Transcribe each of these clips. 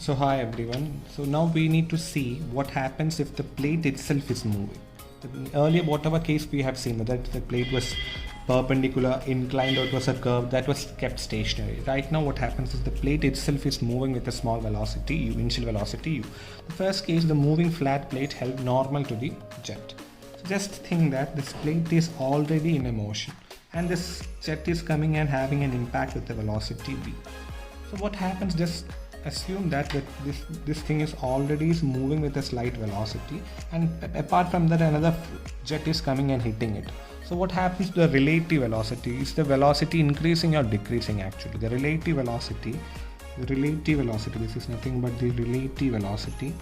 So hi everyone. So now we need to see what happens if the plate itself is moving. Earlier, whatever case we have seen, whether the plate was perpendicular, inclined, or it was a curve, that was kept stationary. Right now, what happens is the plate itself is moving with a small velocity u, initial velocity u. The first case, the moving flat plate held normal to the jet. So just think that this plate is already in a motion, and this jet is coming and having an impact with the velocity v. So what happens? Just assume that this thing is already moving with a slight velocity, and apart from that another jet is coming and hitting it. So what happens to the relative velocity? Is the velocity increasing or decreasing? Actually, the relative velocity, this is nothing but the relative velocity.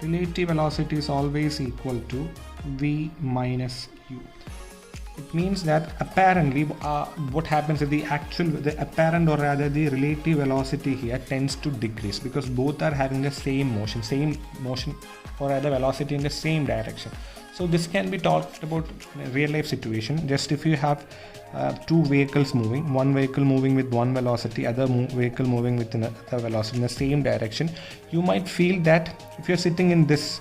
Relative velocity is always equal to v minus u. It means that apparently what happens is the apparent or rather the relative velocity here tends to decrease because both are having the same motion or rather velocity in the same direction. So this can be talked about in a real life situation. Just if you have two vehicles moving, one vehicle moving with one velocity, other vehicle moving with another velocity in the same direction, you might feel that if you're sitting in this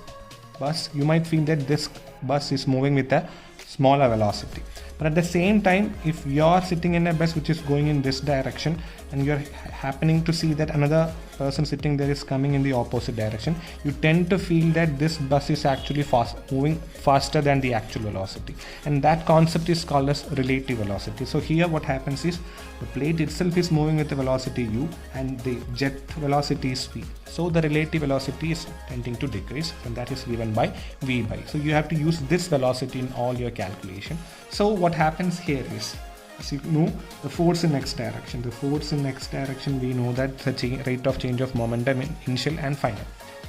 bus, you might feel that this bus is moving with a smaller velocity. But at the same time, if you're sitting in a bus which is going in this direction and you're happening to see that another person sitting there is coming in the opposite direction, you tend to feel that this bus is actually moving faster than the actual velocity, and that concept is called as relative velocity. So here what happens is the plate itself is moving with the velocity u and the jet velocity is v. So the relative velocity is tending to decrease, and that is given by v by. So you have to use this velocity in all your calculation. So what happens here is, as you know, the force in x direction. The force in x direction, we know that the rate of change of momentum in initial and final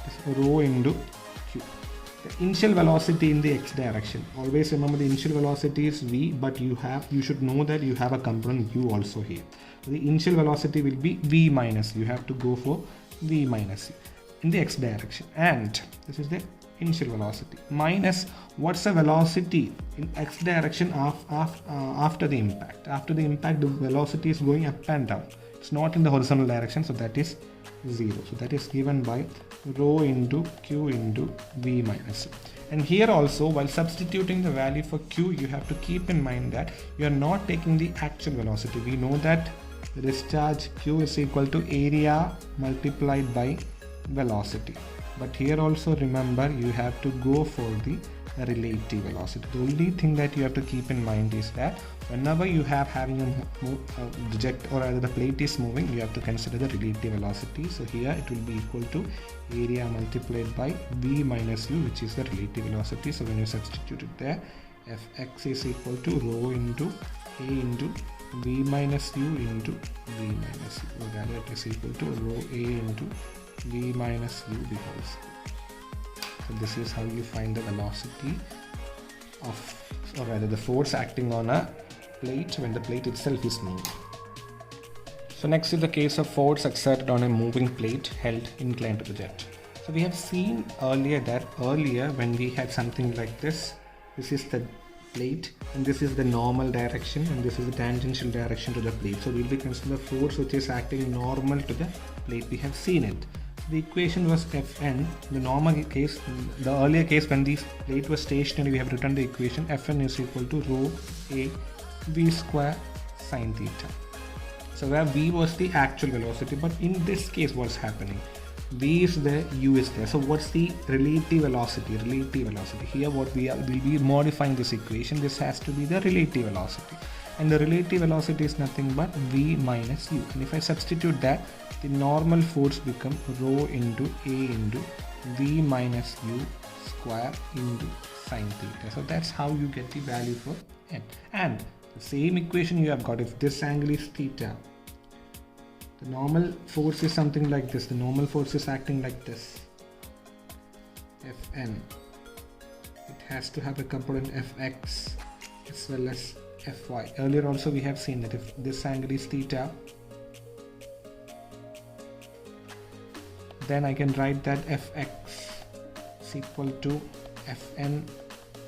is rho into q. The initial velocity in the x direction. Always remember the initial velocity is v, but you should know that you have a component u also here. So the initial velocity will be v minus. You have to go for v minus u in the x direction, and this is the initial velocity minus what's the velocity in x direction after the impact. After the impact, the velocity is going up and down. It's not in the horizontal direction, so that is 0. So that is given by rho into q into v minus. And here also, while substituting the value for q, you have to keep in mind that you are not taking the actual velocity. We know that the discharge q is equal to area multiplied by velocity. But here also remember, you have to go for the relative velocity. The only thing that you have to keep in mind is that whenever you have having a jet or rather the plate is moving, you have to consider the relative velocity. So here it will be equal to area multiplied by v minus u, which is the relative velocity. So when you substitute it there, fx is equal to rho into a into v minus u into v minus u. So that it is equal to rho a into v minus u the whole square. So this is how you find the velocity of, or rather the force acting on a plate when the plate itself is moving. So next is the case of force exerted on a moving plate held inclined to the jet. So we have seen earlier that when we had something like this is the plate and this is the normal direction and this is the tangential direction to the plate. So we'll be considering the force which is acting normal to the plate. We have seen it. The equation was Fn. The normal case, the earlier case when the plate was stationary, we have written the equation Fn is equal to rho a v square sine theta. So where v was the actual velocity, but in this case what's happening? V is there, u is there. So what's the relative velocity? Here what we'll be modifying this equation. This has to be the relative velocity. And the relative velocity is nothing but v minus u. And if I substitute that, the normal force become rho into a into v minus u square into sine theta. So that's how you get the value for n. And the same equation you have got, if this angle is theta, the normal force is something like this. The normal force is acting like this. Fn. It has to have a component fx as well as fy. Earlier also we have seen that if this angle is theta, then I can write that fx is equal to fn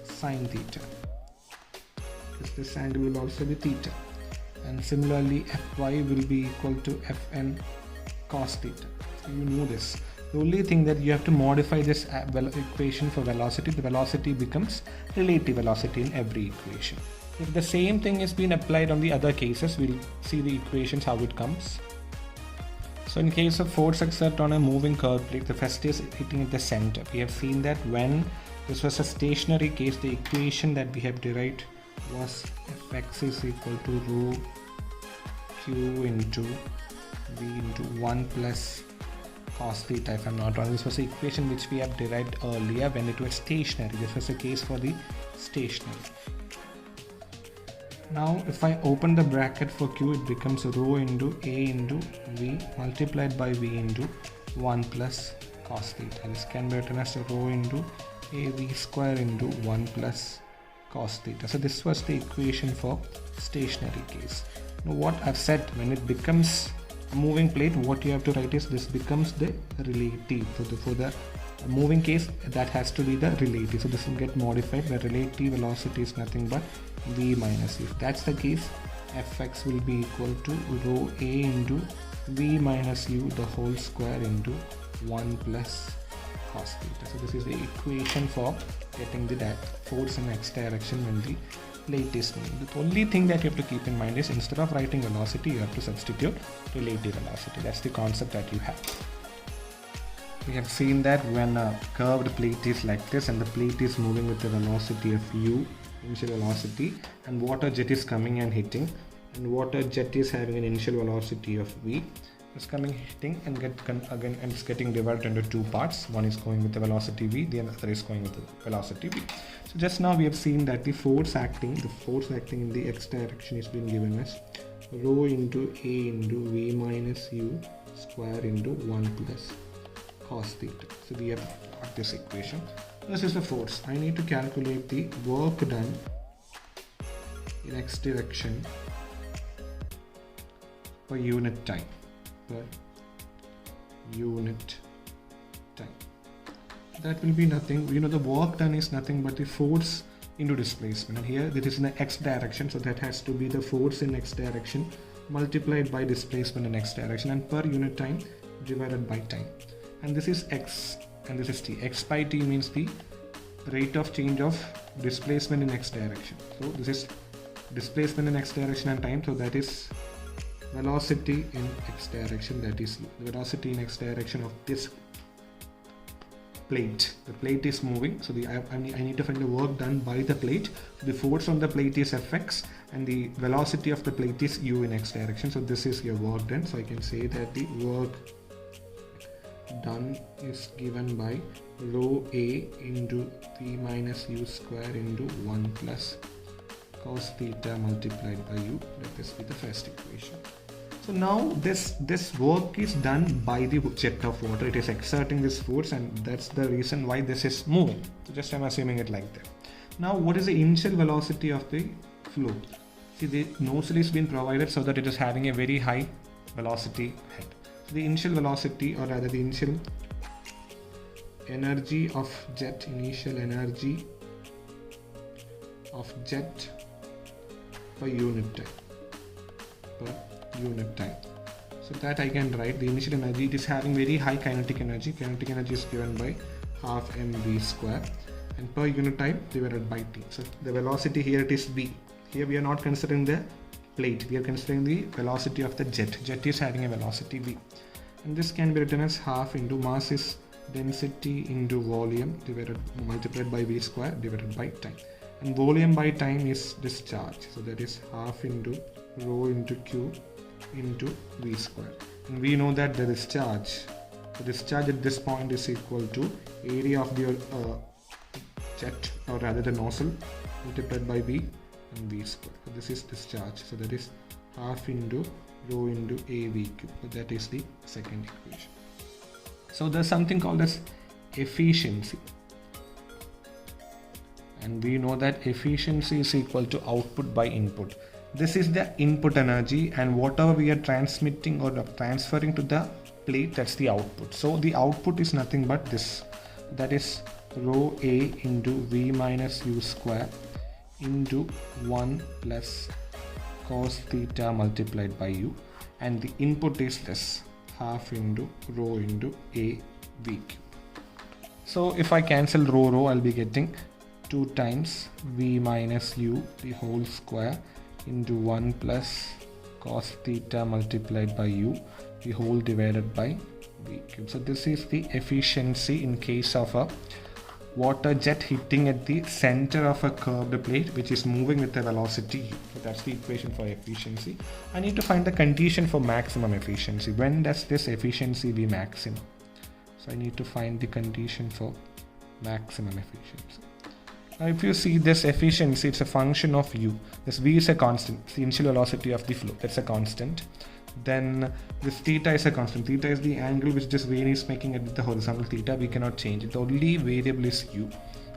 sine theta. This angle will also be theta. And similarly fy will be equal to fn cos theta. So you know this. The only thing that you have to modify this equation for velocity, the velocity becomes relative velocity in every equation. If the same thing is being applied on the other cases, we'll see the equations how it comes. So in case of force exerted on a moving curved plate, the first is hitting at the center. We have seen that when this was a stationary case, the equation that we have derived was Fx is equal to rho q into v into 1 plus cos theta, if I'm not wrong. This was the equation which we have derived earlier when it was stationary. This was the case for the stationary. Now if I open the bracket for q, it becomes rho into a into v multiplied by v into 1 plus cos theta. This can be written as rho into a v square into 1 plus cos theta. So this was the equation for stationary case. Now what I've said, when it becomes a moving plate, what you have to write is this becomes the relative. For the moving case, that has to be the relative. So this will get modified. The relative velocity is nothing but v minus u. If that's the case, Fx will be equal to rho a into v minus u the whole square into 1 plus cos theta. So this is the equation for getting the force in x direction when the plate is moving. The only thing that you have to keep in mind is instead of writing velocity, you have to substitute relative velocity. That's the concept that you have. We have seen that when a curved plate is like this and the plate is moving with the velocity of u, initial velocity, and water jet is coming and hitting, and water jet is having an initial velocity of v. It's coming, hitting, and again it's getting divided into two parts. One is going with the velocity v, the other is going with the velocity v. So just now we have seen that the force acting in the x direction is being given as rho into a into v minus u square into 1 plus cos theta. So we have got this equation. This is the force. I need to calculate the work done in x direction per unit time. That will be nothing. The work done is nothing but the force into displacement, and here it is in the x direction, so that has to be the force in x direction multiplied by displacement in x direction, and per unit time divided by time. And this is x and this is t. X by t means the rate of change of displacement in x direction. So this is displacement in x direction and time, so that is velocity in x direction, that is the velocity in x direction of this plate. The plate is moving, so I need to find the work done by the plate. The force on the plate is Fx and the velocity of the plate is u in x direction. So this is your work done. So I can say that the work done is given by rho a into v minus u square into 1 plus cos theta multiplied by u. Let this be the first equation. So now this work is done by the jet of water. It is exerting this force, and that's the reason why this is moving. So just I'm assuming it like that. Now what is the initial velocity of the flow? See, the nozzle is being provided so that it is having a very high velocity head. So the initial velocity, or rather the initial energy of jet, per unit time. So that I can write the initial energy. It is having very high kinetic energy. Kinetic energy is given by half mv square, and per unit time divided by t. So the velocity here, it is v. Here we are not considering the plate, we are considering the velocity of the jet. Jet is having a velocity v, and this can be written as half into mass is density into volume multiplied by v square divided by time. And volume by time is discharge, so that is half into rho into q into v square. And we know that the discharge at this point is equal to area of the jet, or rather the nozzle, multiplied by v and v square. So this is discharge, so that is half into rho into avq. So that is the second equation. So there's something called as efficiency, and we know that efficiency is equal to output by input. This is the input energy, and whatever we are transmitting or transferring to the plate, that's the output. So the output is nothing but this, that is rho a into v minus u square into 1 plus cos theta multiplied by u, and the input is this half into rho into a v cube. So if I cancel rho, I'll be getting 2 times v minus u the whole square into 1 plus cos theta multiplied by u the whole divided by v cube. So this is the efficiency in case of a water jet hitting at the center of a curved plate which is moving with a velocity u. So that's the equation for efficiency. I need to find the condition for maximum efficiency. When does this efficiency be maximum? So I need to find the condition for maximum efficiency. Now if you see this efficiency, it's a function of u. This v is a constant, it's the initial velocity of the flow, that's a constant. Then this theta is a constant. Theta is the angle which this vane is making at the horizontal theta. We cannot change it. The only variable is u.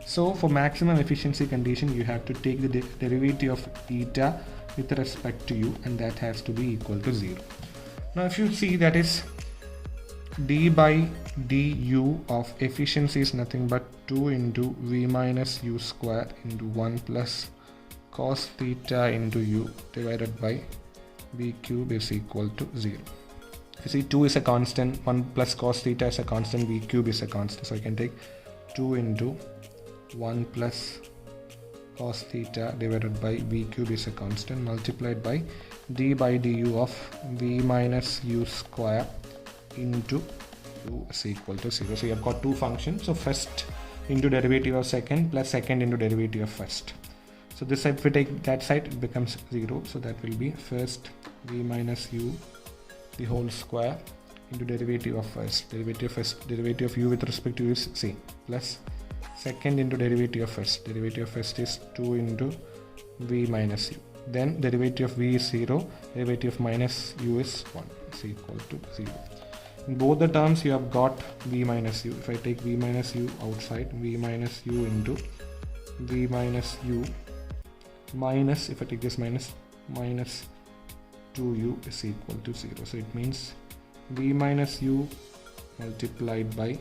So for maximum efficiency condition, you have to take the derivative of theta with respect to u, and that has to be equal to 0. Now if you see, that is d by du of efficiency is nothing but 2 into v minus u square into 1 plus cos theta into u divided by v cube is equal to 0. You see, 2 is a constant, 1 plus cos theta is a constant, v cube is a constant. So I can take 2 into 1 plus cos theta divided by v cube is a constant multiplied by d by du of v minus u square into u is equal to 0. So you have got two functions. So first into derivative of second plus second into derivative of first. So this side, if we take that side, it becomes 0. So that will be first v minus u the whole square into derivative of first. Derivative of u with respect to u is c, plus second into derivative of first. Derivative of first is 2 into v minus u. Then derivative of v is 0. Derivative of minus u is 1. Is equal to 0. In both the terms, you have got v minus u. If I take v minus u outside, v minus u into v minus u minus, if I take this minus 2u is equal to 0. So it means v minus u multiplied by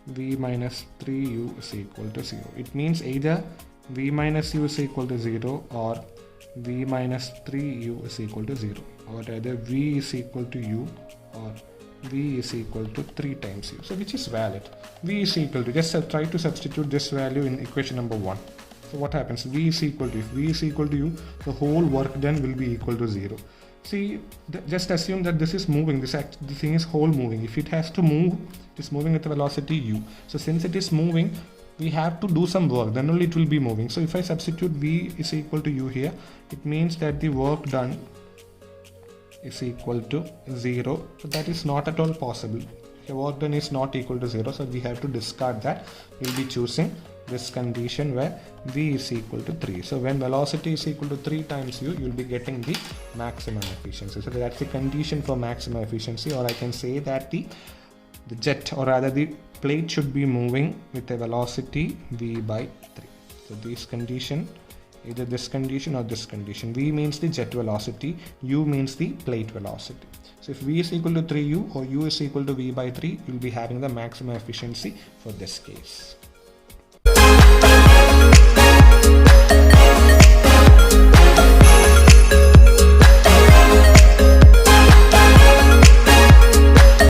v minus 3u is equal to 0. It means either v minus u is equal to 0 or v minus 3u is equal to 0, or rather v is equal to u or v is equal to 3 times u. So which is valid? V is equal to, just try to substitute this value in equation number 1. So what happens? V is equal to, if v is equal to u, the whole work done will be equal to 0. See, just assume that this is moving, the thing is whole moving. If it has to move, it is moving with the velocity u. So since it is moving, we have to do some work, then only it will be moving. So if I substitute v is equal to u here, it means that the work done is equal to 0. So that is not at all possible. The work done is not equal to 0, so we have to discard that. We'll be choosing this condition where v is equal to 3. So when velocity is equal to 3 times u, you'll be getting the maximum efficiency. So that's the condition for maximum efficiency, or I can say that the jet, or rather the plate, should be moving with a velocity v by 3. So this condition, either this condition or this condition. V means the jet velocity, u means the plate velocity. So if v is equal to 3u or u is equal to v by 3, you'll be having the maximum efficiency for this case.